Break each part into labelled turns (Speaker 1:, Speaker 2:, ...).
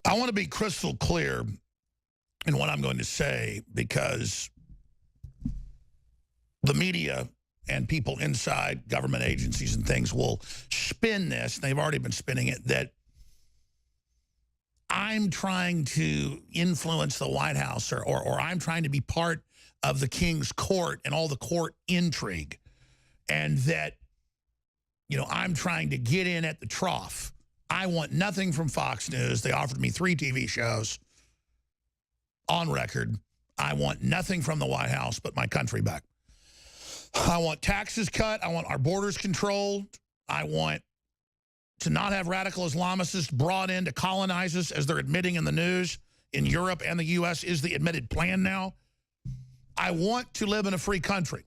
Speaker 1: I want to be crystal clear in what I'm going to say, because the media and people inside government agencies and things will spin this, and they've already been spinning it, that I'm trying to influence the White House or I'm trying to be part of the king's court and all the court intrigue, and that, you know, I'm trying to get in at the trough. I want nothing from Fox News. They offered me 3 TV shows on record. I want nothing from the White House but my country back. I want taxes cut. I want our borders controlled. I want to not have radical Islamists brought in to colonize us, as they're admitting in the news in Europe and the U.S. is the admitted plan now. I want to live in a free country.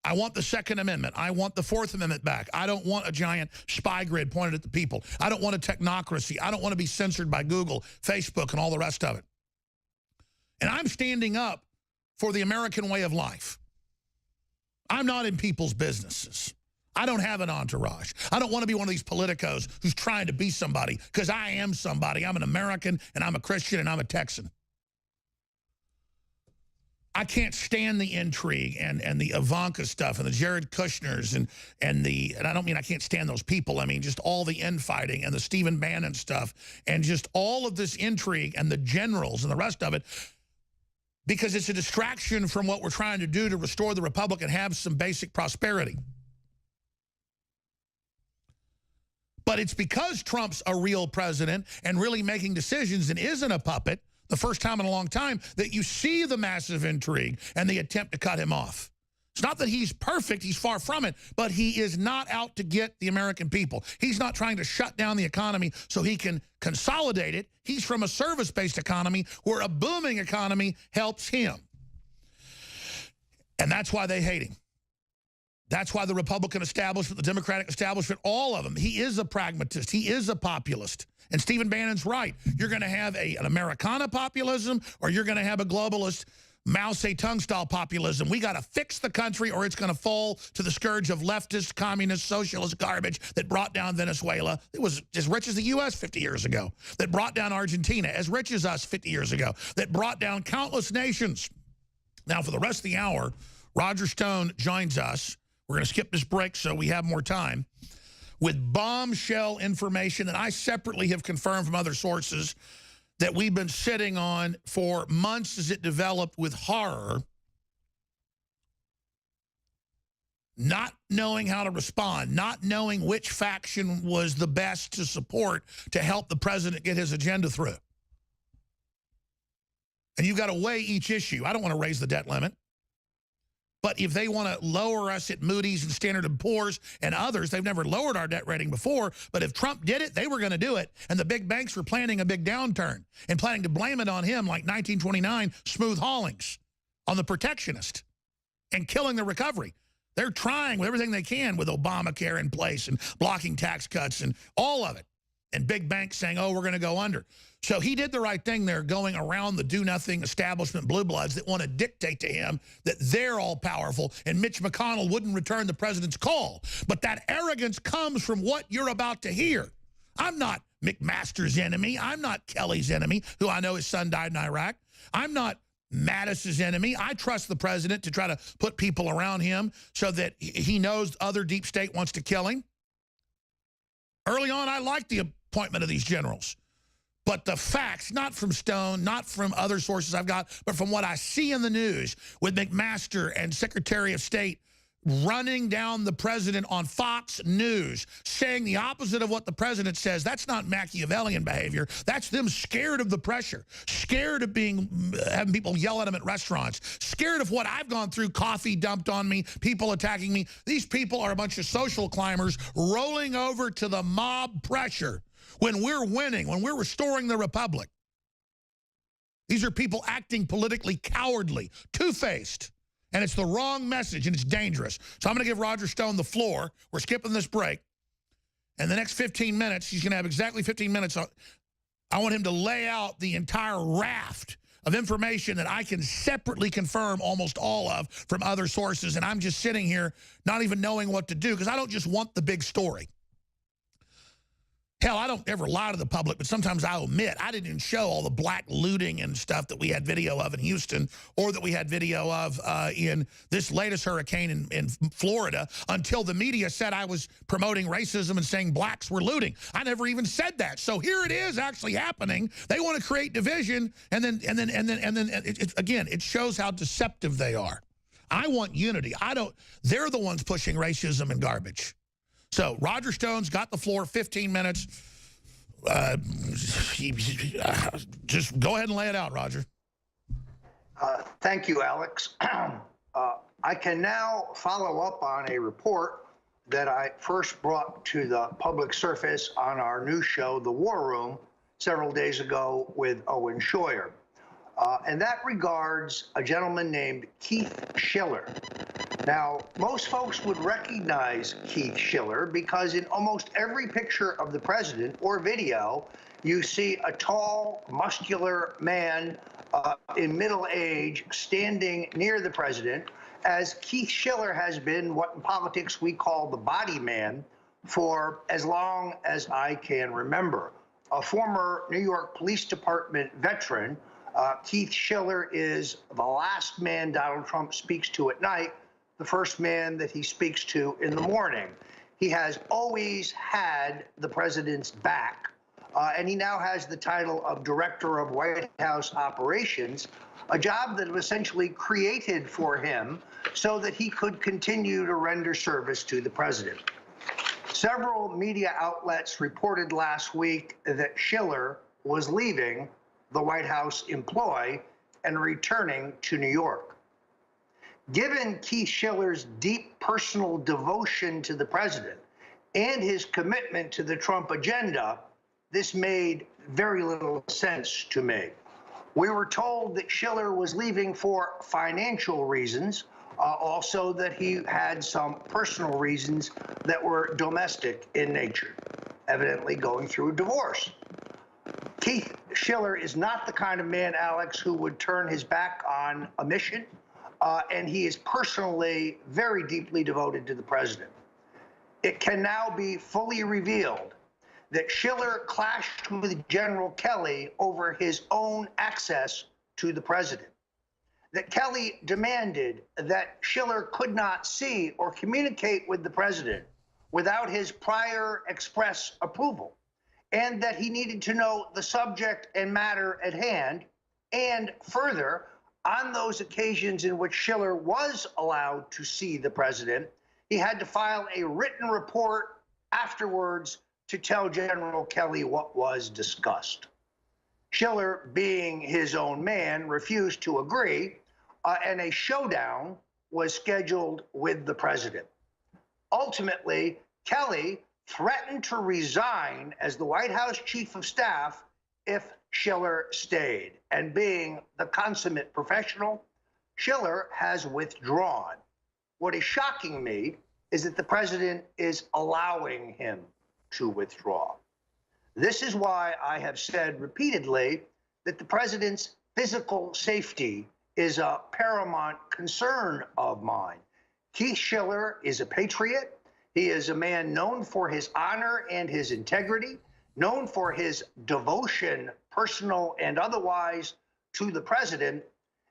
Speaker 1: I want the Second Amendment. I want the Fourth Amendment back. I don't want a giant spy grid pointed at the people. I don't want a technocracy. I don't want to be censored by Google, Facebook, and all the rest of it. And I'm standing up for the American way of life. I'm not in people's businesses. I don't have an entourage. I don't want to be one of these politicos who's trying to be somebody, because I am somebody. I'm an American, and I'm a Christian, and I'm a Texan. I can't stand the intrigue and the Ivanka stuff and the Jared Kushners and I don't mean I can't stand those people. I mean just all the infighting and the Stephen Bannon stuff and just all of this intrigue and the generals and the rest of it, because it's a distraction from what we're trying to do to restore the republic and have some basic prosperity. But it's because Trump's a real president and really making decisions and isn't a puppet, the first time in a long time, that you see the massive intrigue and the attempt to cut him off. It's not that he's perfect, he's far from it, but he is not out to get the American people. He's not trying to shut down the economy so he can consolidate it. He's from a service-based economy where a booming economy helps him. And that's why they hate him. That's why the Republican establishment, the Democratic establishment, all of them, he is a pragmatist. He is a populist. And Stephen Bannon's right. You're going to have an Americana populism, or you're going to have a globalist Mao Zedong style populism. We got to fix the country, or it's going to fall to the scourge of leftist, communist, socialist garbage that brought down Venezuela. It was as rich as the U.S. 50 years ago. That brought down Argentina, as rich as us 50 years ago. That brought down countless nations. Now, for the rest of the hour, Roger Stone joins us. We're going to skip this break so we have more time, with bombshell information that I separately have confirmed from other sources that we've been sitting on for months as it developed with horror, not knowing how to respond, not knowing which faction was the best to support to help the president get his agenda through. And you've got to weigh each issue. I don't want to raise the debt limit. But if they want to lower us at Moody's and Standard & Poor's and others, they've never lowered our debt rating before. But if Trump did it, they were going to do it. And the big banks were planning a big downturn and planning to blame it on him, like 1929 smooth haulings on the protectionist and killing the recovery. They're trying with everything they can with Obamacare in place and blocking tax cuts and all of it. And big banks saying, oh, we're going to go under. So he did the right thing there, going around the do-nothing establishment blue bloods that want to dictate to him that they're all powerful, and Mitch McConnell wouldn't return the president's call. But that arrogance comes from what you're about to hear. I'm not McMaster's enemy. I'm not Kelly's enemy, who I know his son died in Iraq. I'm not Mattis's enemy. I trust the president to try to put people around him so that he knows other deep state wants to kill him. Early on, I liked the appointment of these generals. But the facts, not from Stone, not from other sources I've got, but from what I see in the news with McMaster and Secretary of State running down the president on Fox News, saying the opposite of what the president says, that's not Machiavellian behavior. That's them scared of the pressure, scared of having people yell at them at restaurants, scared of what I've gone through, coffee dumped on me, people attacking me. These people are a bunch of social climbers rolling over to the mob pressure. When we're winning, when we're restoring the republic, these are people acting politically cowardly, two-faced, and it's the wrong message, and it's dangerous. So I'm going to give Roger Stone the floor. We're skipping this break. And the next 15 minutes, he's going to have exactly 15 minutes. I want him to lay out the entire raft of information that I can separately confirm almost all of from other sources, and I'm just sitting here not even knowing what to do, because I don't just want the big story. Hell, I don't ever lie to the public, but sometimes I omit. I didn't even show all the black looting and stuff that we had video of in Houston or that we had video of in this latest hurricane in Florida until the media said I was promoting racism and saying blacks were looting. I never even said that. So here it is actually happening. They want to create division, and then again, it shows how deceptive they are. I want unity. They're the ones pushing racism and garbage. So Roger Stone's got the floor, 15 minutes. Just go ahead and lay it out, Roger.
Speaker 2: Thank you, Alex. I can now follow up on a report that I first brought to the public surface on our news show, The War Room, several days ago with Owen Scheuer. And that regards a gentleman named Keith Schiller. Now, most folks would recognize Keith Schiller because in almost every picture of the president or video, you see a tall, muscular man in middle age standing near the president, as Keith Schiller has been what in politics we call the body man for as long as I can remember. A former New York Police Department veteran, Keith Schiller is the last man Donald Trump speaks to at night, the first man that he speaks to in the morning. He has always had the president's back, and he now has the title of Director of White House Operations, a job that was essentially created for him so that he could continue to render service to the president. Several media outlets reported last week that Schiller was leaving the White House employ and returning to New York. Given Keith Schiller's deep personal devotion to the president and his commitment to the Trump agenda, this made very little sense to me. We were told that Schiller was leaving for financial reasons, also that he had some personal reasons that were domestic in nature, evidently going through a divorce. Keith Schiller is not the kind of man, Alex, who would turn his back on a mission, and he is personally very deeply devoted to the president. It can now be fully revealed that Schiller clashed with General Kelly over his own access to the president, that Kelly demanded that Schiller could not see or communicate with the president without his prior express approval, and that he needed to know the subject and matter at hand, and further, on those occasions in which Schiller was allowed to see the president, he had to file a written report afterwards to tell General Kelly what was discussed. Schiller, being his own man, refused to agree, and a showdown was scheduled with the president. Ultimately, Kelly threatened to resign as the White House chief of staff if Schiller stayed. And being the consummate professional, Schiller has withdrawn. What is shocking me is that the president is allowing him to withdraw. This is why I have said repeatedly that the president's physical safety is a paramount concern of mine. Keith Schiller is a patriot. He is a man known for his honor and his integrity, known for his devotion, personal and otherwise, to the president.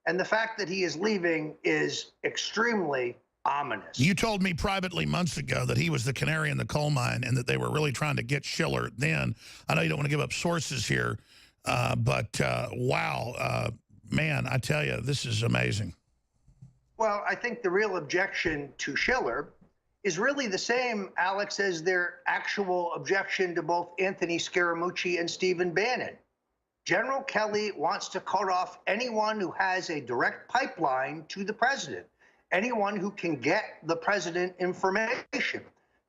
Speaker 2: And the fact that he is leaving is extremely ominous.
Speaker 1: You told me privately months ago that he was the canary in the coal mine and that they were really trying to get Schiller then. I know you don't want to give up sources here, but wow, man, I tell you, this is amazing.
Speaker 2: Well, I think the real objection to Schiller is really the same, Alex, as their actual objection to both Anthony Scaramucci and Stephen Bannon. General Kelly wants to cut off anyone who has a direct pipeline to the president, anyone who can get the president information,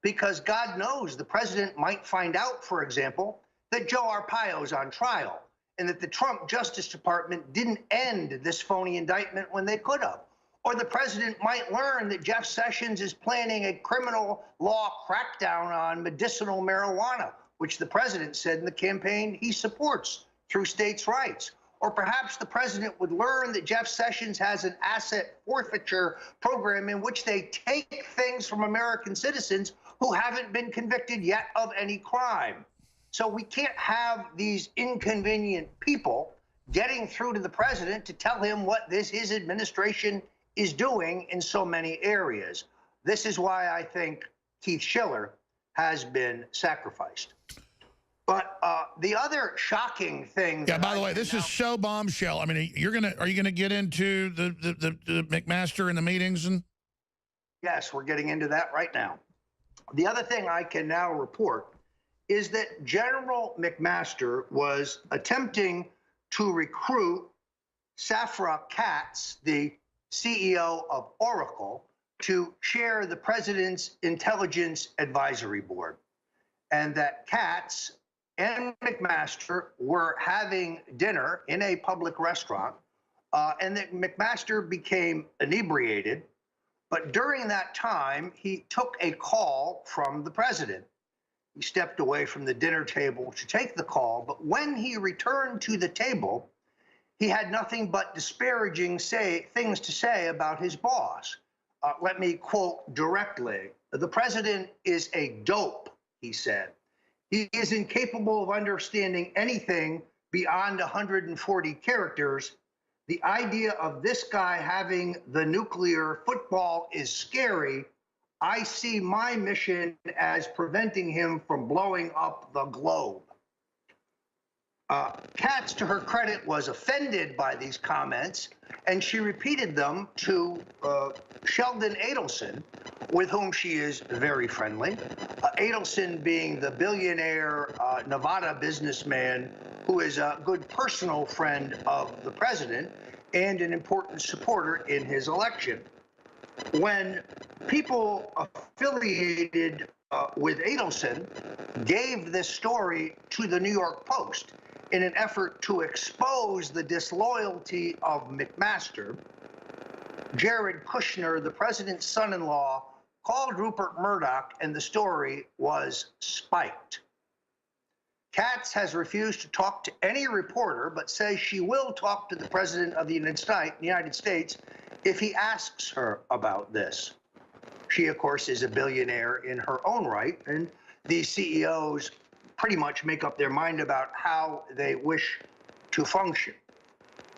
Speaker 2: because God knows the president might find out, for example, that Joe Arpaio's on trial and that the Trump Justice Department didn't end this phony indictment when they could have. Or the president might learn that Jeff Sessions is planning a criminal law crackdown on medicinal marijuana, which the president said in the campaign he supports through states' rights. Or perhaps the president would learn that Jeff Sessions has an asset forfeiture program in which they take things from American citizens who haven't been convicted yet of any crime. So we can't have these inconvenient people getting through to the president to tell him what his administration is doing in so many areas. This is why I think Keith Schiller has been sacrificed. But the other shocking thing.
Speaker 1: Yeah. By the way, this is so bombshell. I mean, are you gonna get into the McMaster and the meetings and?
Speaker 2: Yes, we're getting into that right now. The other thing I can now report is that General McMaster was attempting to recruit Safra Katz, the CEO of Oracle, to chair the president's intelligence advisory board, and that Katz and McMaster were having dinner in a public restaurant, and that McMaster became inebriated. But during that time, he took a call from the president. He stepped away from the dinner table to take the call, but when he returned to the table, he had nothing but disparaging things to say about his boss. Let me quote directly. "The president is a dope," he said. "He is incapable of understanding anything beyond 140 characters. The idea of this guy having the nuclear football is scary. I see my mission as preventing him from blowing up the globe." Katz, to her credit, was offended by these comments, and she repeated them to Sheldon Adelson, with whom she is very friendly. Adelson being the billionaire Nevada businessman who is a good personal friend of the president and an important supporter in his election. When people affiliated with Adelson gave this story to the New York Post in an effort to expose the disloyalty of McMaster, Jared Kushner, the president's son-in-law, called Rupert Murdoch, and the story was spiked. Katz has refused to talk to any reporter, but says she will talk to the president of the United States if he asks her about this. She, of course, is a billionaire in her own right, and these CEOs pretty much make up their mind about how they wish to function.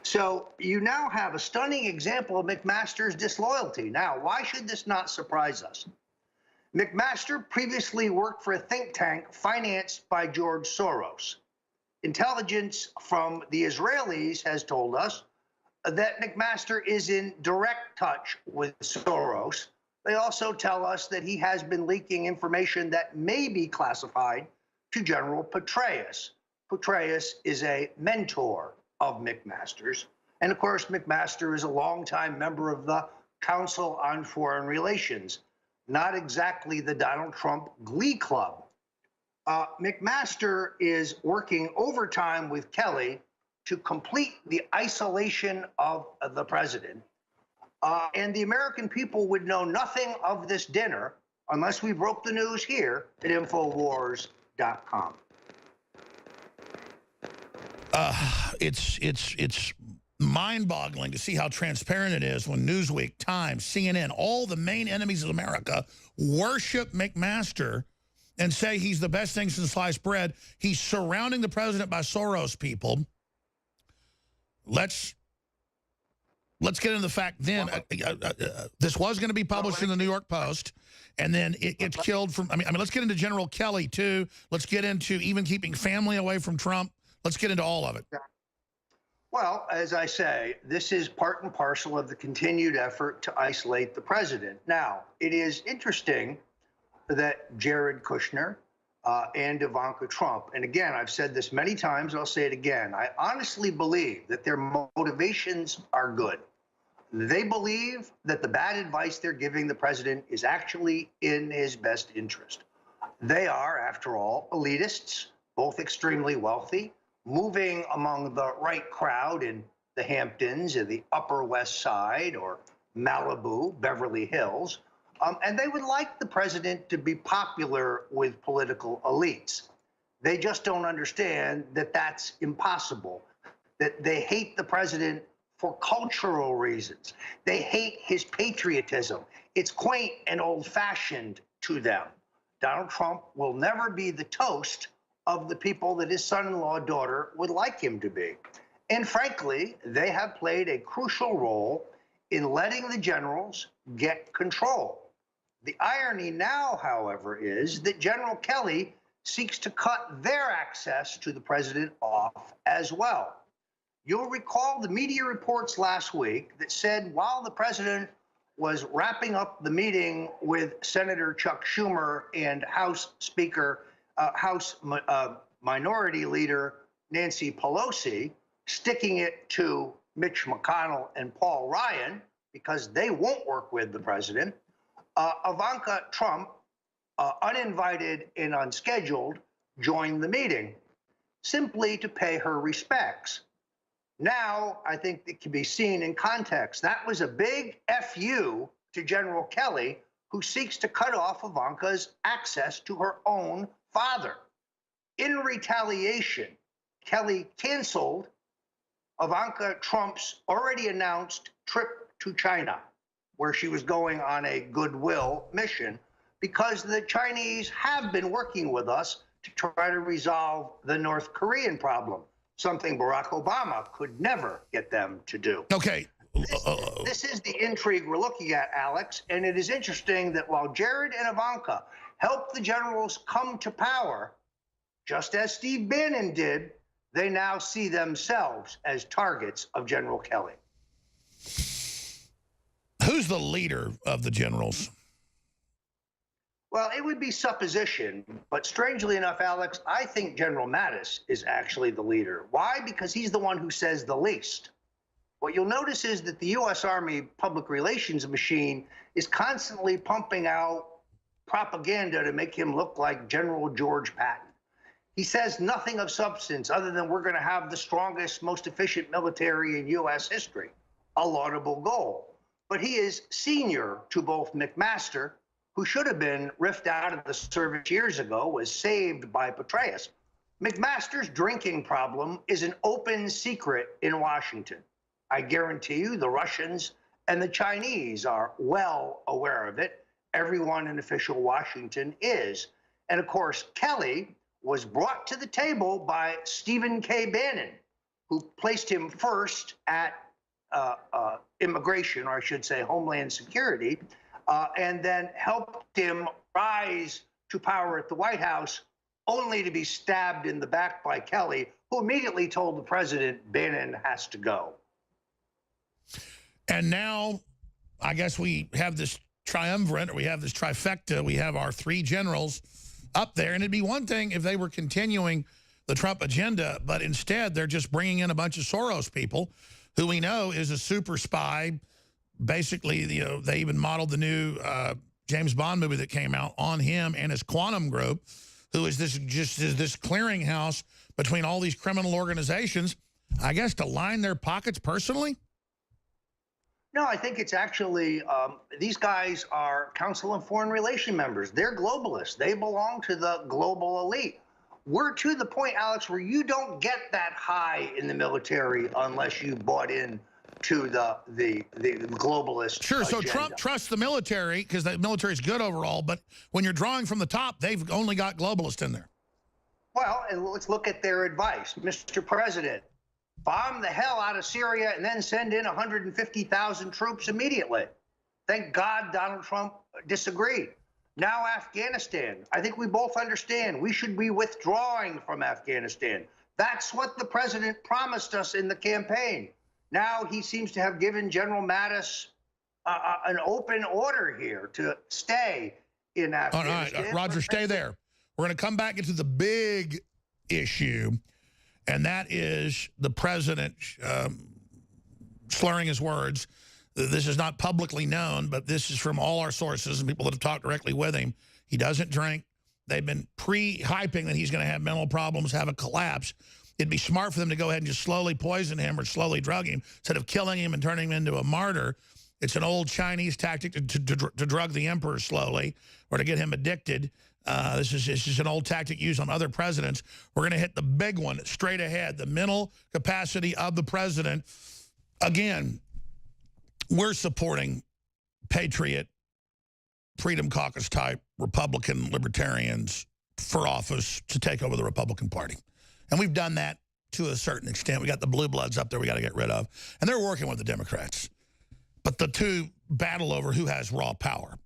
Speaker 2: So you now have a stunning example of McMaster's disloyalty. Now, why should this not surprise us? McMaster previously worked for a think tank financed by George Soros. Intelligence from the Israelis has told us that McMaster is in direct touch with Soros. They also tell us that he has been leaking information that may be classified to General Petraeus. Petraeus is a mentor of McMaster's. And of course, McMaster is a longtime member of the Council on Foreign Relations, not exactly the Donald Trump glee club. McMaster is working overtime with Kelly to complete the isolation of the president. And the American people would know nothing of this dinner unless we broke the news here at Infowars.com.
Speaker 1: It's mind-boggling to see how transparent it is when Newsweek, Times, CNN, all the main enemies of America worship McMaster and say he's the best thing since sliced bread. He's surrounding the president by Soros people. Let's get into the fact then. This was going to be published in the New York Post, and then it gets killed from. I mean, let's get into General Kelly too. Let's get into even keeping family away from Trump. Let's get into all of it.
Speaker 2: Well, as I say, this is part and parcel of the continued effort to isolate the president. Now, it is interesting that Jared Kushner and Ivanka Trump, and again, I've said this many times, I'll say it again, I honestly believe that their motivations are good. They believe that the bad advice they're giving the president is actually in his best interest. They are, after all, elitists, both extremely wealthy, moving among the right crowd in the Hamptons, in the Upper West Side, or Malibu, Beverly Hills. And they would like the president to be popular with political elites. They just don't understand that that's impossible, that they hate the president for cultural reasons. They hate his patriotism. It's quaint and old-fashioned to them. Donald Trump will never be the toast of the people that his son-in-law daughter would like him to be. And frankly, they have played a crucial role in letting the generals get control. The irony now, however, is that General Kelly seeks to cut their access to the president off as well. You'll recall the media reports last week that said while the president was wrapping up the meeting with Senator Chuck Schumer and House Minority Leader Nancy Pelosi, sticking it to Mitch McConnell and Paul Ryan because they won't work with the president, Ivanka Trump, uninvited and unscheduled, joined the meeting simply to pay her respects. Now, I think it can be seen in context. That was a big FU to General Kelly, who seeks to cut off Ivanka's access to her own father. In retaliation, Kelly canceled Ivanka Trump's already announced trip to China, where she was going on a goodwill mission, because the Chinese have been working with us to try to resolve the North Korean problem, something Barack Obama could never get them to do.
Speaker 1: Okay.
Speaker 2: This is the intrigue we're looking at, Alex, and it is interesting that while Jared and Ivanka helped the generals come to power, just as Steve Bannon did, they now see themselves as targets of General Kelly.
Speaker 1: Who's the leader of the generals?
Speaker 2: Well, it would be supposition, but strangely enough, Alex, I think General Mattis is actually the leader. Why? Because he's the one who says the least. What you'll notice is that the U.S. Army public relations machine is constantly pumping out propaganda to make him look like General George Patton. He says nothing of substance other than we're going to have the strongest, most efficient military in U.S. history, a laudable goal. But he is senior to both McMaster, who should have been riffed out of the service years ago, was saved by Petraeus. McMaster's drinking problem is an open secret in Washington. I guarantee you the Russians and the Chinese are well aware of it. Everyone in official Washington is. And of course, Kelly was brought to the table by Stephen K. Bannon, who placed him first at immigration, or I should say Homeland Security, and then helped him rise to power at the White House, only to be stabbed in the back by Kelly, who immediately told the president Bannon has to go.
Speaker 1: And now, I guess we have this triumvirate, or we have this trifecta. We have our three generals up there. And it'd be one thing if they were continuing the Trump agenda, but instead they're just bringing in a bunch of Soros people who we know is a super spy. Basically, you know, they even modeled the new James Bond movie that came out on him and his quantum group, who is this clearinghouse between all these criminal organizations, I guess, to line their pockets personally.
Speaker 2: No, I think it's actually, these guys are Council on Foreign Relations members. They're globalists. They belong to the global elite. We're to the point, Alex, where you don't get that high in the military unless you bought in to the globalist
Speaker 1: Sure, so
Speaker 2: agenda.
Speaker 1: Trump trusts the military because the military is good overall, but when you're drawing from the top, they've only got globalists in there.
Speaker 2: Well, and let's look at their advice. Mr. President, bomb the hell out of Syria and then send in 150,000 troops immediately. Thank God Donald Trump disagreed. Now Afghanistan. I think we both understand we should be withdrawing from Afghanistan. That's what the president promised us in the campaign. Now he seems to have given General Mattis an open order here to stay in Afghanistan.
Speaker 1: All right, Roger, stay there. We're going to come back into the big issue, and that is the president slurring his words. This is not publicly known, but this is from all our sources and people that have talked directly with him. He doesn't drink. They've been pre-hyping that he's going to have mental problems, have a collapse. It'd be smart for them to go ahead and just slowly poison him or slowly drug him instead of killing him and turning him into a martyr. It's an old Chinese tactic to drug the emperor slowly or to get him addicted. This is an old tactic used on other presidents. We're going to hit the big one straight ahead, the mental capacity of the president. Again, we're supporting Patriot, Freedom Caucus type Republican libertarians for office to take over the Republican Party. And we've done that to a certain extent. We got the blue bloods up there we got to get rid of. And they're working with the Democrats. But the two battle over who has raw power.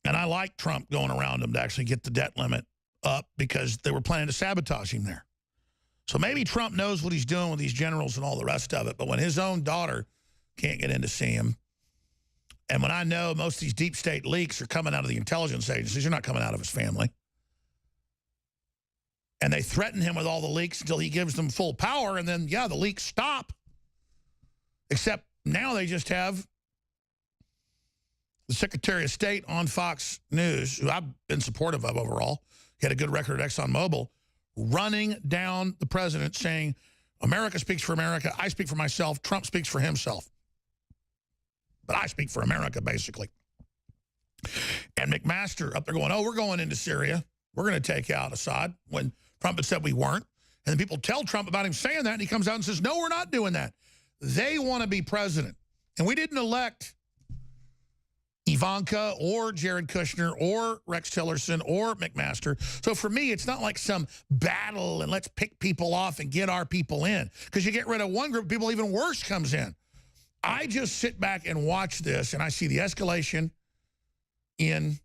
Speaker 1: And I like Trump going around him to actually get the debt limit up because they were planning to sabotage him there. So maybe Trump knows what he's doing with these generals and all the rest of it. But when his own daughter can't get in to see him, and when I know most of these deep state leaks are coming out of the intelligence agencies, they're not coming out of his family. And they threaten him with all the leaks until he gives them full power. And then, yeah, the leaks stop. Except now they just have the Secretary of State on Fox News, who I've been supportive of overall, he had a good record at ExxonMobil, running down the president saying, America speaks for America, I speak for myself, Trump speaks for himself. But I speak for America, basically. And McMaster up there going, oh, we're going into Syria. We're going to take out Assad, when Trump had said we weren't. And then people tell Trump about him saying that, and he comes out and says, no, we're not doing that. They want to be president. And we didn't elect Ivanka or Jared Kushner or Rex Tillerson or McMaster. So for me, it's not like some battle and let's pick people off and get our people in. Because you get rid of one group, people even worse comes in. I just sit back and watch this, and I see the escalation in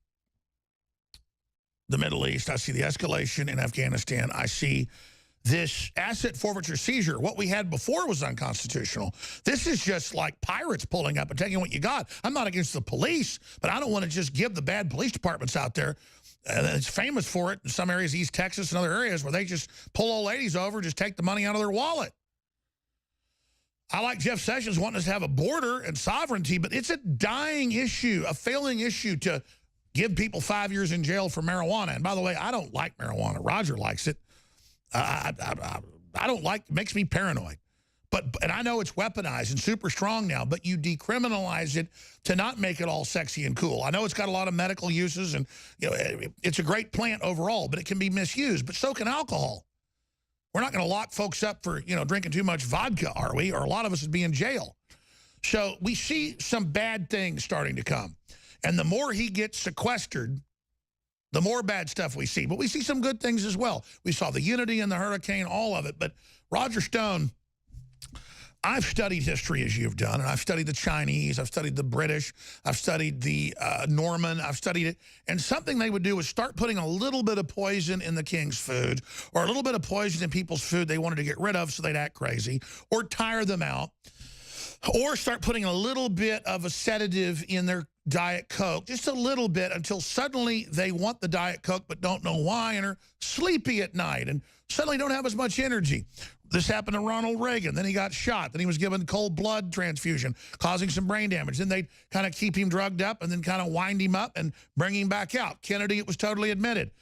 Speaker 1: the Middle East. I see the escalation in Afghanistan. I see this asset forfeiture seizure. What we had before was unconstitutional. This is just like pirates pulling up and taking what you got. I'm not against the police, but I don't want to just give the bad police departments out there. It's famous for it in some areas, East Texas and other areas, where they just pull old ladies over, just take the money out of their wallet. I like Jeff Sessions wanting us to have a border and sovereignty, but it's a dying issue, a failing issue to give people 5 years in jail for marijuana. And by the way, I don't like marijuana. Roger likes it. I don't like, it makes me paranoid. And I know it's weaponized and super strong now, but you decriminalize it to not make it all sexy and cool. I know it's got a lot of medical uses, and you know it's a great plant overall, but it can be misused. But so can alcohol. We're not going to lock folks up for, drinking too much vodka, are we? Or a lot of us would be in jail. So we see some bad things starting to come. And the more he gets sequestered, the more bad stuff we see. But we see some good things as well. We saw the unity in the hurricane, all of it. But Roger Stone, I've studied history as you've done, and I've studied the Chinese, I've studied the British, I've studied the Norman, I've studied it. And something they would do is start putting a little bit of poison in the king's food, or a little bit of poison in people's food they wanted to get rid of so they'd act crazy, or tire them out, or start putting a little bit of a sedative in their Diet Coke, just a little bit, until suddenly they want the Diet Coke but don't know why, and are sleepy at night and suddenly don't have as much energy. This happened to Ronald Reagan. Then he got shot. Then he was given cold blood transfusion, causing some brain damage. Then they'd kind of keep him drugged up and then kind of wind him up and bring him back out. Kennedy, it was totally admitted.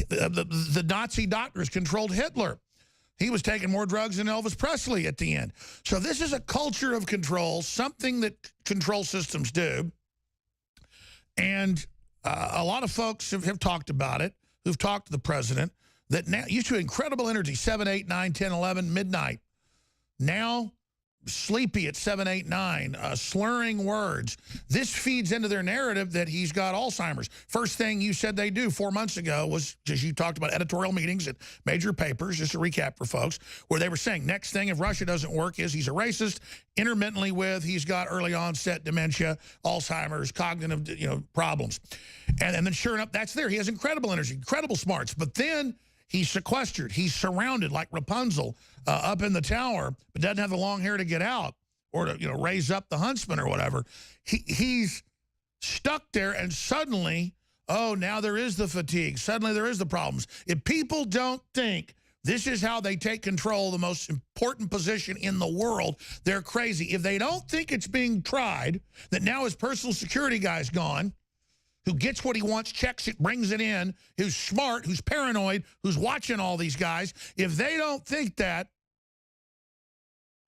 Speaker 1: The Nazi doctors controlled Hitler. He was taking more drugs than Elvis Presley at the end. So this is a culture of control, something that control systems do. And a lot of folks have talked about it, who've talked to the president, that now used to incredible energy, 7, 8, 9, 10, 11, midnight. Now sleepy at 7, 8, 9, slurring words. This feeds into their narrative that he's got Alzheimer's. First thing you said they do 4 months ago was, just you talked about editorial meetings at major papers, just to recap for folks, where they were saying next thing if Russia doesn't work is he's a racist, intermittently with he's got early onset dementia, Alzheimer's, cognitive problems. And then sure enough, that's there. He has incredible energy, incredible smarts. But then he's sequestered. He's surrounded like Rapunzel up in the tower, but doesn't have the long hair to get out or to raise up the huntsman or whatever. He's stuck there, and suddenly, oh, now there is the fatigue. Suddenly there is the problems. If people don't think this is how they take control of the most important position in the world, they're crazy. If they don't think it's being tried, that now his personal security guy's gone, who gets what he wants, checks it, brings it in, who's smart, who's paranoid, who's watching all these guys, if they don't think that,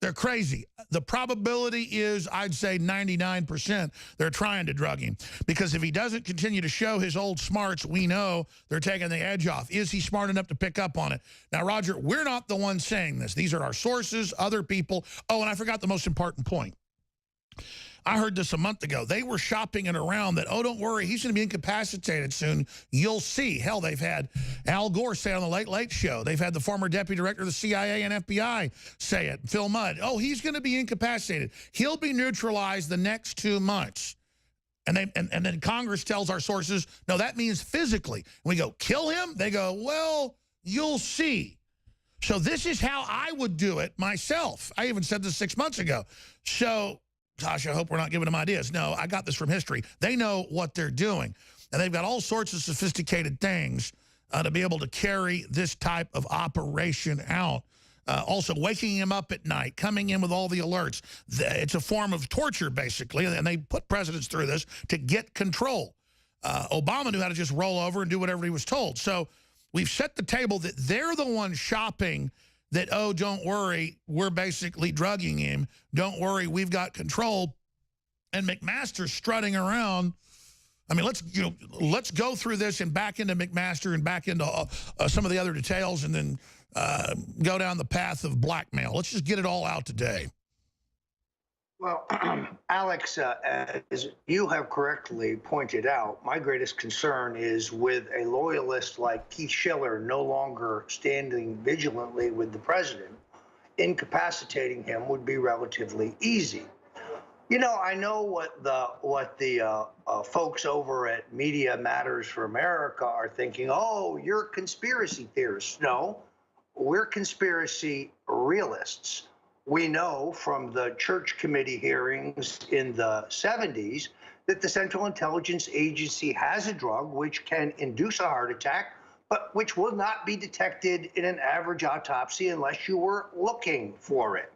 Speaker 1: they're crazy. The probability is, I'd say 99%, they're trying to drug him. Because if he doesn't continue to show his old smarts, we know they're taking the edge off. Is he smart enough to pick up on it? Now, Roger, we're not the ones saying this. These are our sources, other people. Oh, and I forgot the most important point. I heard this a month ago. They were shopping it around that, oh, don't worry, he's going to be incapacitated soon. You'll see. Hell, they've had Al Gore say on the Late Late Show. They've had the former deputy director of the CIA and FBI say it, Phil Mudd. Oh, he's going to be incapacitated. He'll be neutralized the next 2 months. And then Congress tells our sources, no, that means physically. And we go, kill him? They go, well, you'll see. So this is how I would do it myself. I even said this 6 months ago. So, gosh, I hope we're not giving them ideas. No, I got this from history. They know what they're doing. And they've got all sorts of sophisticated things to be able to carry this type of operation out. Also, waking him up at night, coming in with all the alerts. It's a form of torture, basically, and they put presidents through this to get control. Obama knew how to just roll over and do whatever he was told. So we've set the table that they're the ones shopping that, oh, don't worry, we're basically drugging him. Don't worry, we've got control. And McMaster's strutting around. I mean, let's go through this and back into McMaster and back into some of the other details and then go down the path of blackmail. Let's just get it all out today.
Speaker 2: Well, Alex, as you have correctly pointed out, my greatest concern is with a loyalist like Keith Schiller no longer standing vigilantly with the president. Incapacitating him would be relatively easy. You know, I know what the folks over at Media Matters for America are thinking. Oh, you're conspiracy theorists. No, we're conspiracy realists. We know from the Church Committee hearings in the 70s that the Central Intelligence Agency has a drug which can induce a heart attack, but which will not be detected in an average autopsy unless you were looking for it.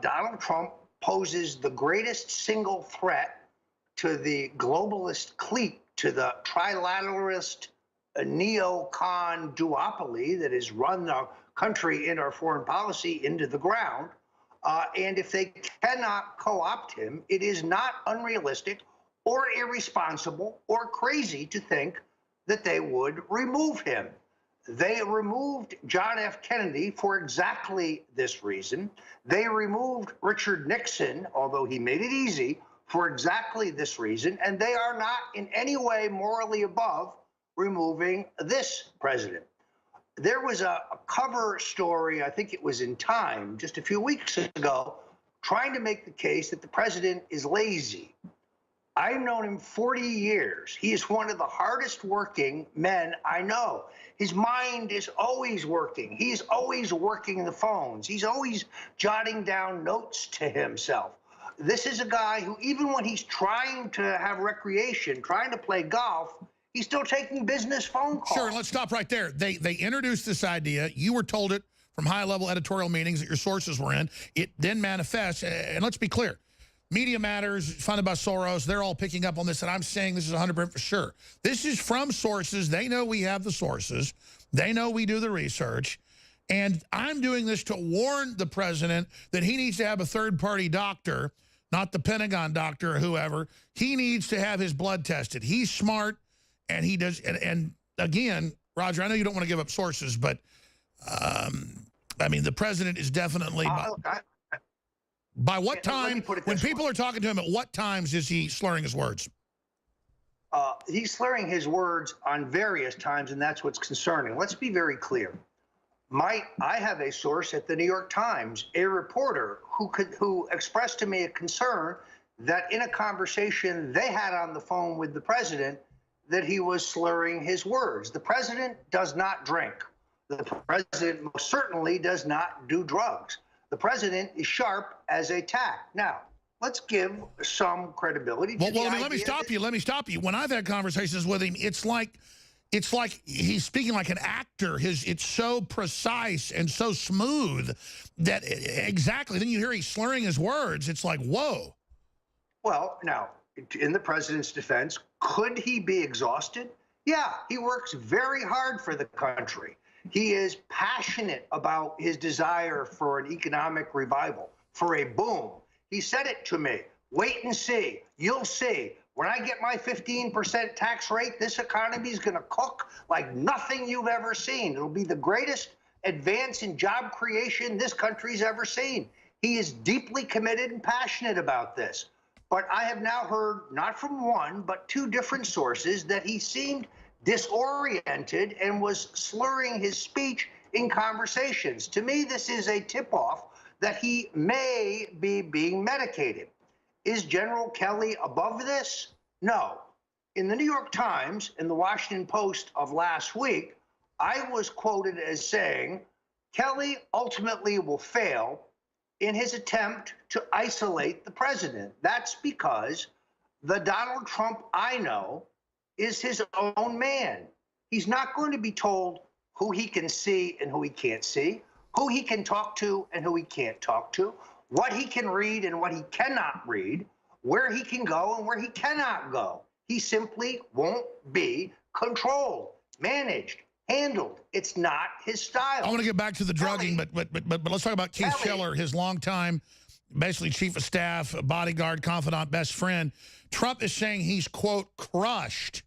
Speaker 2: Donald Trump poses the greatest single threat to the globalist clique, to the trilateralist neocon duopoly that has run the country and our foreign policy into the ground. And if they cannot co-opt him, it is not unrealistic or irresponsible or crazy to think that they would remove him. They removed John F. Kennedy for exactly this reason. They removed Richard Nixon, although he made it easy, for exactly this reason. And they are not in any way morally above removing this president. There was a cover story, I think it was in Time, just a few weeks ago, trying to make the case that the president is lazy. I've known him 40 years. He is one of the hardest working men I know. His mind is always working. He's always working the phones. He's always jotting down notes to himself. This is a guy who, even when he's trying to have recreation, trying to play golf, he's still taking business phone calls.
Speaker 1: Sure, and let's stop right there. They introduced this idea. You were told it from high-level editorial meetings that your sources were in. It then manifests, and let's be clear. Media Matters, funded by Soros, they're all picking up on this, and I'm saying this is 100% for sure. This is from sources. They know we have the sources. They know we do the research. And I'm doing this to warn the president that he needs to have a third-party doctor, not the Pentagon doctor or whoever. He needs to have his blood tested. He's smart, and he does. And again, Roger, I know you don't want to give up sources, but, I mean, the president is definitely... By what time, when people are talking to him, at what times is he slurring his words?
Speaker 2: He's slurring his words on various times, and that's what's concerning. Let's be very clear. I have a source at the New York Times, a reporter who expressed to me a concern that in a conversation they had on the phone with the president, that he was slurring his words. The president does not drink. The president most certainly does not do drugs. The president is sharp as a tack. Now, let's give some credibility to
Speaker 1: let me stop you. Let me stop you. When I've had conversations with him, it's like he's speaking like an actor. It's so precise and so smooth that exactly. Then you hear he's slurring his words. It's like, whoa.
Speaker 2: Well, now, in the president's defense, could he be exhausted? Yeah, he works very hard for the country. He is passionate about his desire for an economic revival, for a boom. He said it to me. Wait and see. You'll see. When I get my 15% tax rate, this economy is going to cook like nothing you've ever seen. It'll be the greatest advance in job creation this country's ever seen. He is deeply committed and passionate about this. But I have now heard, not from one, but two different sources, that he seemed disoriented and was slurring his speech in conversations. To me, this is a tip-off that he may be being medicated. Is General Kelly above this? No. In the New York Times and the Washington Post of last week, I was quoted as saying, Kelly ultimately will fail in his attempt to isolate the president. That's because the Donald Trump I know is his own man. He's not going to be told who he can see and who he can't see, who he can talk to and who he can't talk to, what he can read and what he cannot read, where he can go and where he cannot go. He simply won't be controlled, managed, handled. It's not his style.
Speaker 1: I want to get back to the drugging,
Speaker 2: Kelly,
Speaker 1: but let's talk about Keith Schiller, his longtime, basically chief of staff, bodyguard, confidant, best friend. Trump is saying he's, quote, crushed.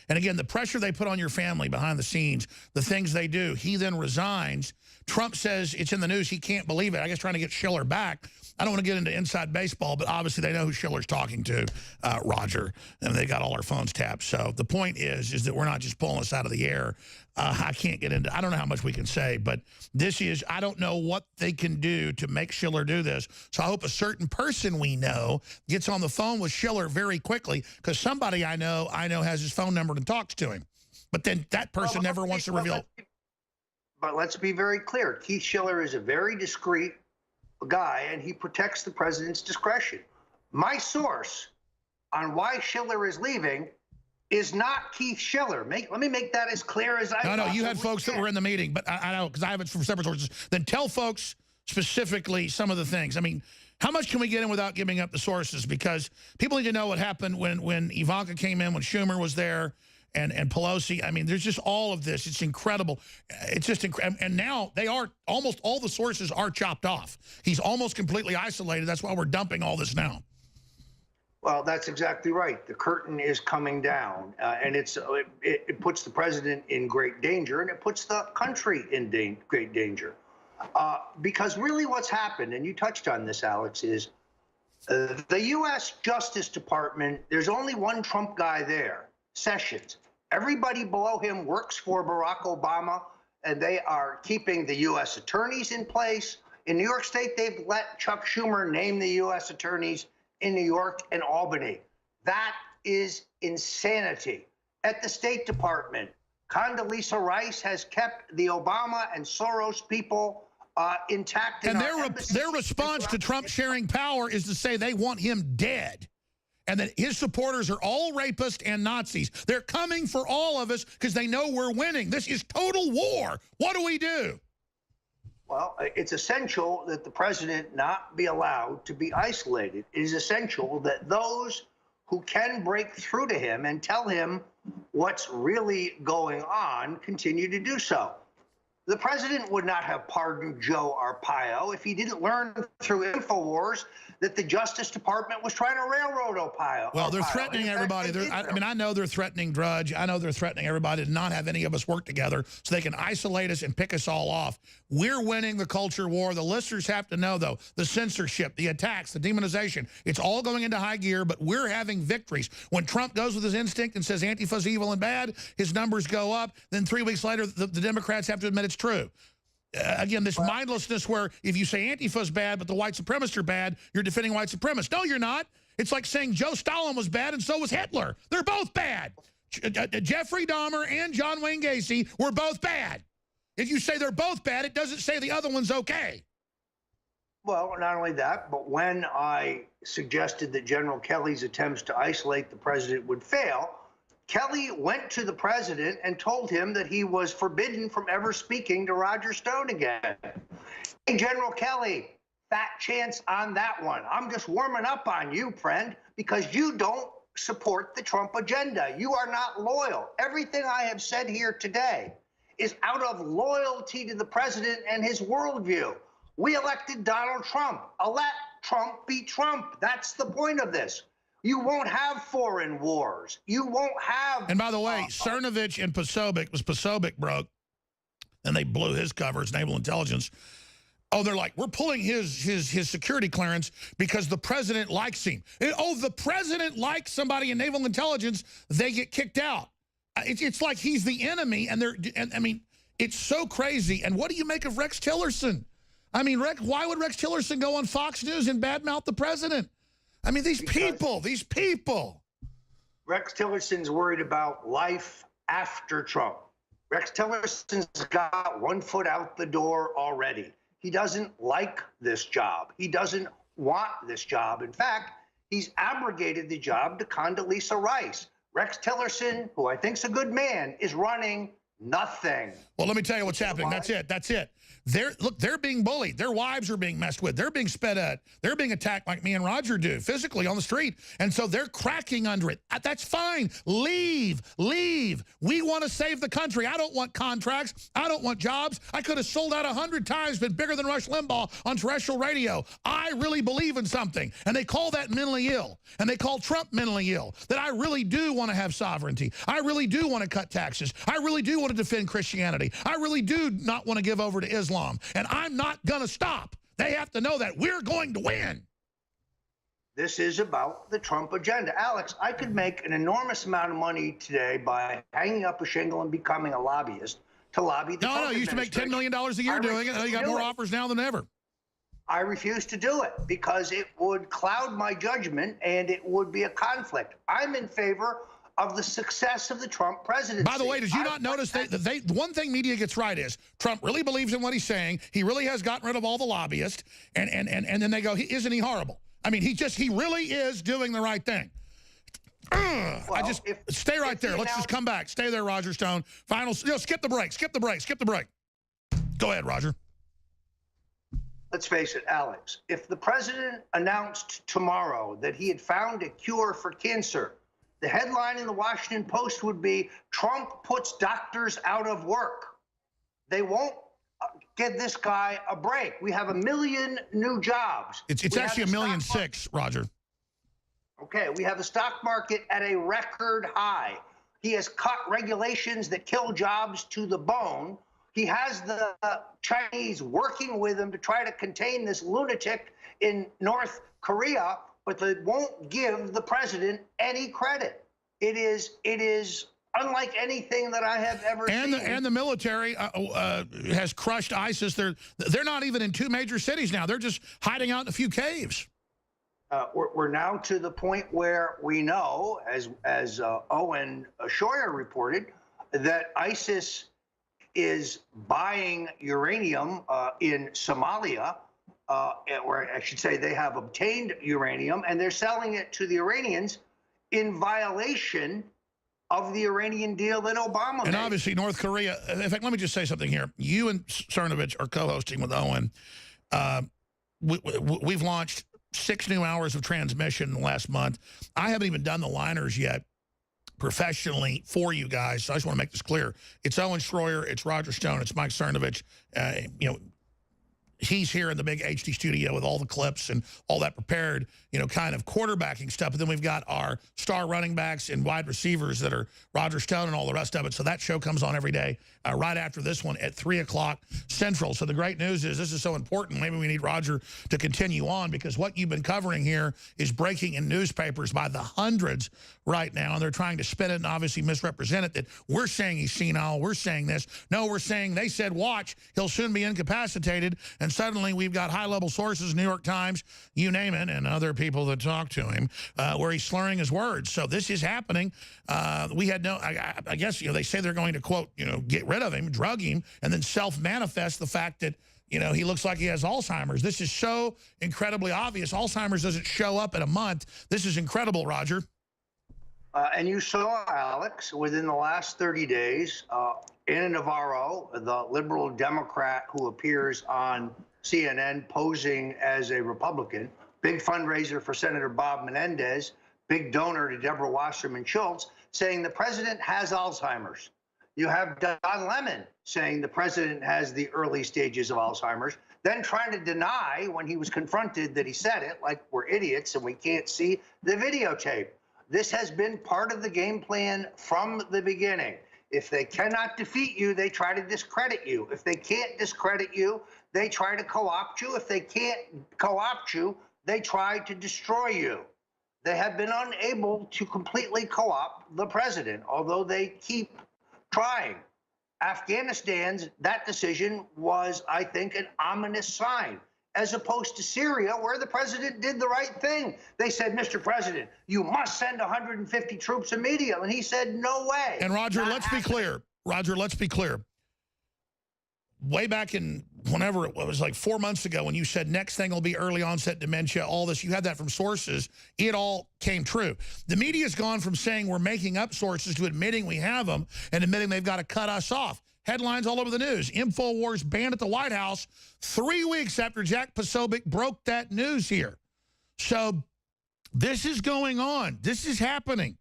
Speaker 1: And again, the pressure they put on your family behind the scenes, the things they do, he then resigns. Trump says it's in the news. He can't believe it. I guess trying to get Schiller back. I don't want to get into inside baseball, but obviously they know who Schiller's talking to, Roger, and they got all our phones tapped. So the point is that we're not just pulling this out of the air. I can't get into, I don't know how much we can say, but this is, I don't know what they can do to make Schiller do this. So I hope a certain person we know gets on the phone with Schiller very quickly, because somebody I know has his phone number and talks to him. But then that person never wants to reveal.
Speaker 2: But let's be very clear. Keith Schiller is a very discreet guy, and he protects the president's discretion. My source on why Schiller is leaving is not Keith Schiller. Let me make that as clear as I
Speaker 1: No, you had folks that were in the meeting, but I know, because I have it from separate sources. Then tell folks specifically some of the things. I mean, how much can we get in without giving up the sources? Because people need to know what happened when Ivanka came in, when Schumer was there, and Pelosi. I mean, there's just all of this. It's incredible. It's just incredible. And now they are, almost all the sources are chopped off. He's almost completely isolated. That's why we're dumping all this now.
Speaker 2: Well, that's exactly right. The curtain is coming down, and it puts the president in great danger, and it puts the country in great danger. Because really what's happened, and you touched on this, Alex, is the U.S. Justice Department, there's only one Trump guy there, Sessions. Everybody below him works for Barack Obama, and they are keeping the U.S. attorneys in place. In New York State, they've let Chuck Schumer name the U.S. attorneys in New York and Albany. That is insanity. At the State Department, Condoleezza Rice has kept the Obama and Soros people intact.
Speaker 1: And their response to Trump sharing power is to say they want him dead, and that his supporters are all rapists and Nazis. They're coming for all of us because they know we're winning. This is total war. What do we do?
Speaker 2: Well, it's essential that the president not be allowed to be isolated. It is essential that those who can break through to him and tell him what's really going on continue to do so. The president would not have pardoned Joe Arpaio if he didn't learn through InfoWars that the Justice Department was trying to railroad Arpaio.
Speaker 1: Well, they're threatening everybody. I mean, I know they're threatening Drudge. I know they're threatening everybody to not have any of us work together so they can isolate us and pick us all off. We're winning the culture war. The listeners have to know, though, the censorship, the attacks, the demonization, it's all going into high gear, but we're having victories. When Trump goes with his instinct and says Antifa's evil and bad, his numbers go up. Then 3 weeks later, the Democrats have to admit it's true. Again, this mindlessness where if you say Antifa's bad, but the white supremacists are bad, you're defending white supremacists. No, you're not. It's like saying Joe Stalin was bad and so was Hitler. They're both bad. Jeffrey Dahmer and John Wayne Gacy were both bad. If you say they're both bad, it doesn't say the other one's okay.
Speaker 2: Well, not only that, but when I suggested that General Kelly's attempts to isolate the president would fail, Kelly went to the president and told him that he was forbidden from ever speaking to Roger Stone again. Hey, General Kelly, fat chance on that one. I'm just warming up on you, friend, because you don't support the Trump agenda. You are not loyal. Everything I have said here today is out of loyalty to the president and his worldview. We elected Donald Trump. Let Trump be Trump. That's the point of this. You won't have foreign wars. You won't have...
Speaker 1: And by the way, Cernovich and Posobiec broke, and they blew his cover, it's naval intelligence. Oh, they're like, we're pulling his security clearance because the president likes him. Oh, the president likes somebody in naval intelligence, they get kicked out. It's like he's the enemy, and I mean, it's so crazy. And what do you make of Rex Tillerson? I mean, why would Rex Tillerson go on Fox News and badmouth the president? I mean, these people.
Speaker 2: Rex Tillerson's worried about life after Trump. Rex Tillerson's got one foot out the door already. He doesn't like this job. He doesn't want this job. In fact, he's abrogated the job to Condoleezza Rice. Rex Tillerson, who I think's a good man, is running nothing.
Speaker 1: Well, let me tell you what's happening. That's it. They're being bullied. Their wives are being messed with. They're being sped at. They're being attacked like me and Roger do, physically on the street. And so they're cracking under it. That's fine. Leave. We want to save the country. I don't want contracts. I don't want jobs. I could have sold out 100 times, been bigger than Rush Limbaugh on terrestrial radio. I really believe in something. And they call that mentally ill. And they call Trump mentally ill. That I really do want to have sovereignty. I really do want to cut taxes. I really do want to defend Christianity. I really do not want to give over to Islam. And I'm not going to stop. They have to know that we're going to win.
Speaker 2: This is about the Trump agenda. Alex, I could make an enormous amount of money today by hanging up a shingle and becoming a lobbyist to lobby the Trump
Speaker 1: No, you used to make $10 million a year doing it. You got more offers now than ever.
Speaker 2: I refuse to do it because it would cloud my judgment and it would be a conflict. I'm in favor of the success of the Trump presidency.
Speaker 1: By the way, did you not notice that one thing media gets right is Trump really believes in what he's saying. He really has gotten rid of all the lobbyists. And then they go, isn't he horrible? I mean, he really is doing the right thing. Well, stay right there. Let's just come back. Stay there, Roger Stone. Skip the break. Go ahead, Roger.
Speaker 2: Let's face it, Alex. If the president announced tomorrow that he had found a cure for cancer, the headline in the Washington Post would be, Trump puts doctors out of work. They won't give this guy a break. We have 1 million new jobs.
Speaker 1: It's actually 1.6 million, Roger.
Speaker 2: Okay, we have the stock market at a record high. He has cut regulations that kill jobs to the bone. He has the Chinese working with him to try to contain this lunatic in North Korea, but they won't give the president any credit. It is unlike anything that I have ever seen.
Speaker 1: And the military has crushed ISIS. They're not even in 2 major cities now. They're just hiding out in a few caves.
Speaker 2: We're now to the point where we know, as Owen Schiller reported, that ISIS is buying uranium in Somalia. Or I should say they have obtained uranium, and they're selling it to the Iranians in violation of the Iranian deal that Obama made.
Speaker 1: And obviously North Korea, in fact, let me just say something here. You and Cernovich are co-hosting with Owen. We've launched 6 new hours of transmission in the last month. I haven't even done the liners yet professionally for you guys, so I just want to make this clear. It's Owen Schroyer, it's Roger Stone, it's Mike Cernovich. He's here in the big HD studio with all the clips and all that prepared, kind of quarterbacking stuff. But then we've got our star running backs and wide receivers that are Roger Stone and all the rest of it. So that show comes on every day right after this one at 3 o'clock Central. So the great news is this is so important. Maybe we need Roger to continue on because what you've been covering here is breaking in newspapers by the hundreds right now. And they're trying to spin it and obviously misrepresent it, that we're saying he's senile. We're saying this. No, we're saying they said, watch, he'll soon be incapacitated. And suddenly we've got high-level sources, New York Times, you name it, and other people that talk to him, where he's slurring his words. So this is happening. We had no, I guess, they say they're going to, quote, get rid of him, drug him, and then self-manifest the fact that, he looks like he has Alzheimer's. This is so incredibly obvious. Alzheimer's doesn't show up in a month. This is incredible, Roger.
Speaker 2: And you saw, Alex, within the last 30 days, Ana Navarro, the liberal Democrat who appears on CNN posing as a Republican, big fundraiser for Senator Bob Menendez, big donor to Deborah Wasserman Schultz, saying the president has Alzheimer's. You have Don Lemon saying the president has the early stages of Alzheimer's, then trying to deny when he was confronted that he said it, like we're idiots and we can't see the videotape. This has been part of the game plan from the beginning. If they cannot defeat you, they try to discredit you. If they can't discredit you, they try to co-opt you. If they can't co-opt you, they try to destroy you. They have been unable to completely co-opt the president, although they keep trying. Afghanistan's, that decision was, I think, an ominous sign, as opposed to Syria, where the president did the right thing. They said, Mr. President, you must send 150 troops immediately. And he said, no way.
Speaker 1: And Roger, let's be clear. Roger, let's be clear. Way back in whenever it was, like 4 months ago, when you said next thing will be early onset dementia, all this, you had that from sources, it all came true. The media's gone from saying we're making up sources to admitting we have them and admitting they've got to cut us off. Headlines all over the news. InfoWars banned at the White House 3 weeks after Jack Posobiec broke that news here. So this is going on. This is happening.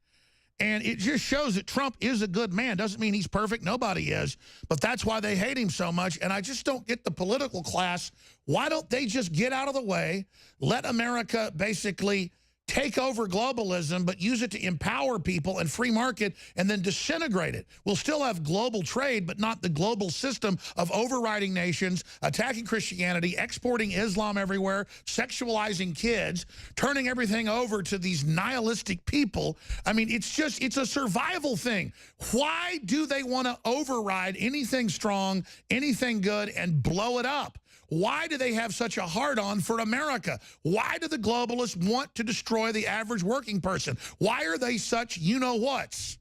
Speaker 1: And it just shows that Trump is a good man. Doesn't mean he's perfect. Nobody is. But that's why they hate him so much. And I just don't get the political class. Why don't they just get out of the way, let America basically take over globalism, but use it to empower people and free market and then disintegrate it? We'll still have global trade, but not the global system of overriding nations, attacking Christianity, exporting Islam everywhere, sexualizing kids, turning everything over to these nihilistic people. I mean, it's a survival thing. Why do they want to override anything strong, anything good, and blow it up? Why do they have such a hard-on for America? Why do the globalists want to destroy the average working person? Why are they such you-know-whats?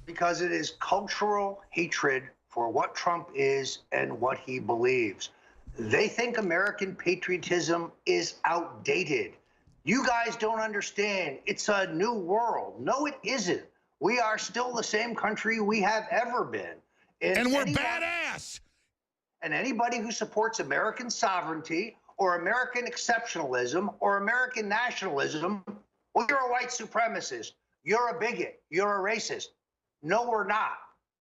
Speaker 2: Because it is cultural hatred for what Trump is and what he believes. They think American patriotism is outdated. You guys don't understand. It's a new world. No, it isn't. We are still the same country we have ever been.
Speaker 1: And we're badass.
Speaker 2: And anybody who supports American sovereignty or American exceptionalism or American nationalism, well, you're a white supremacist. You're a bigot. You're a racist. No, we're not.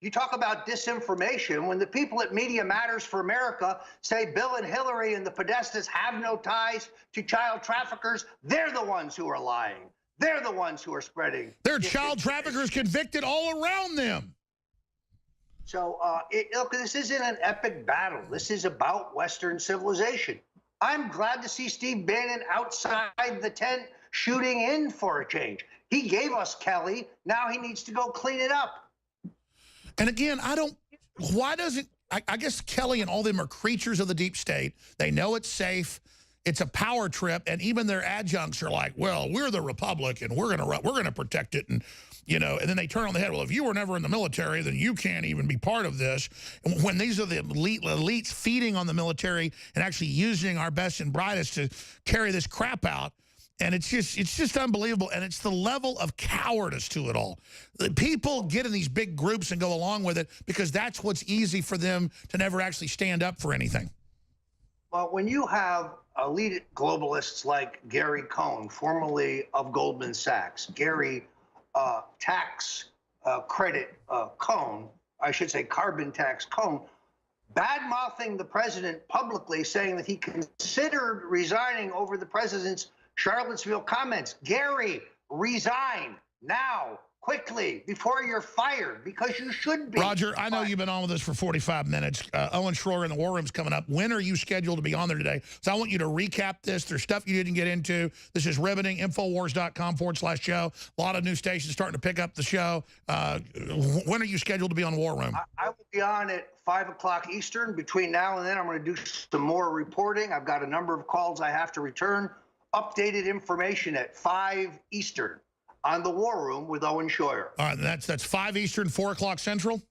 Speaker 2: You talk about disinformation. When the people at Media Matters for America say Bill and Hillary and the Podestas have no ties to child traffickers, they're the ones who are lying. They're the ones who are spreading.
Speaker 1: There are child traffickers convicted all around them.
Speaker 2: So, look, this isn't an epic battle. This is about Western civilization. I'm glad to see Steve Bannon outside the tent shooting in for a change. He gave us Kelly. Now he needs to go clean it up.
Speaker 1: And again, I guess Kelly and all them are creatures of the deep state. They know it's safe. It's a power trip. And even their adjuncts are like, well, we're the Republic and we're going to protect it. And, you know, and then they turn on the head. Well, if you were never in the military, then you can't even be part of this. And when these are the elites feeding on the military and actually using our best and brightest to carry this crap out. And it's just unbelievable. And it's the level of cowardice to it all. The people get in these big groups and go along with it because that's what's easy for them to never actually stand up for anything.
Speaker 2: Well, when you have elite globalists like Gary Cohn, formerly of Goldman Sachs, Gary tax credit Cohn, I should say carbon tax Cohn, bad-mouthing the president publicly, saying that he considered resigning over the president's Charlottesville comments. Gary, resign now, quickly, before you're fired, because you should be.
Speaker 1: Roger, I know you've been on with us for 45 minutes. Owen Schroyer in the War Room's coming up. When are you scheduled to be on there today? So I want you to recap this. There's stuff you didn't get into. This is riveting. Infowars.com/show. A lot of new stations starting to pick up the show. When are you scheduled to be on War Room?
Speaker 2: I will be on at 5 o'clock Eastern. Between now and then, I'm going to do some more reporting. I've got a number of calls I have to return. Updated information at 5 Eastern. On the War Room with Owen Schroyer.
Speaker 1: All right, that's 5 Eastern, 4 o'clock Central?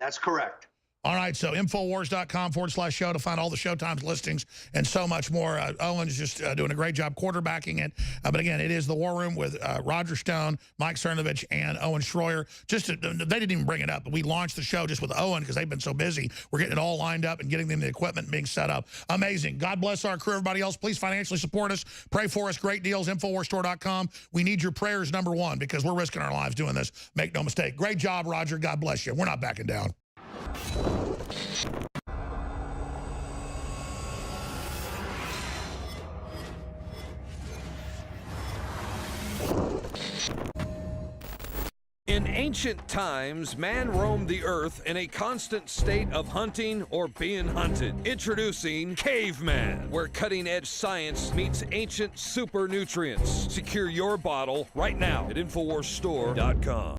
Speaker 2: That's correct.
Speaker 1: All right, so Infowars.com/show to find all the Showtimes listings and so much more. Owen's just doing a great job quarterbacking it. But again, it is the War Room with Roger Stone, Mike Cernovich, they didn't even bring it up, but we launched the show just with Owen because they've been so busy. We're getting it all lined up and getting them the equipment being set up. Amazing. God bless our crew. Everybody else, please financially support us. Pray for us. Great deals. Infowarsstore.com. We need your prayers, #1, because we're risking our lives doing this. Make no mistake. Great job, Roger. God bless you. We're not backing down.
Speaker 3: In ancient times, man roamed the earth in a constant state of hunting or being hunted. Introducing Caveman, where cutting-edge science meets ancient super nutrients. Secure your bottle right now at InfoWarsStore.com.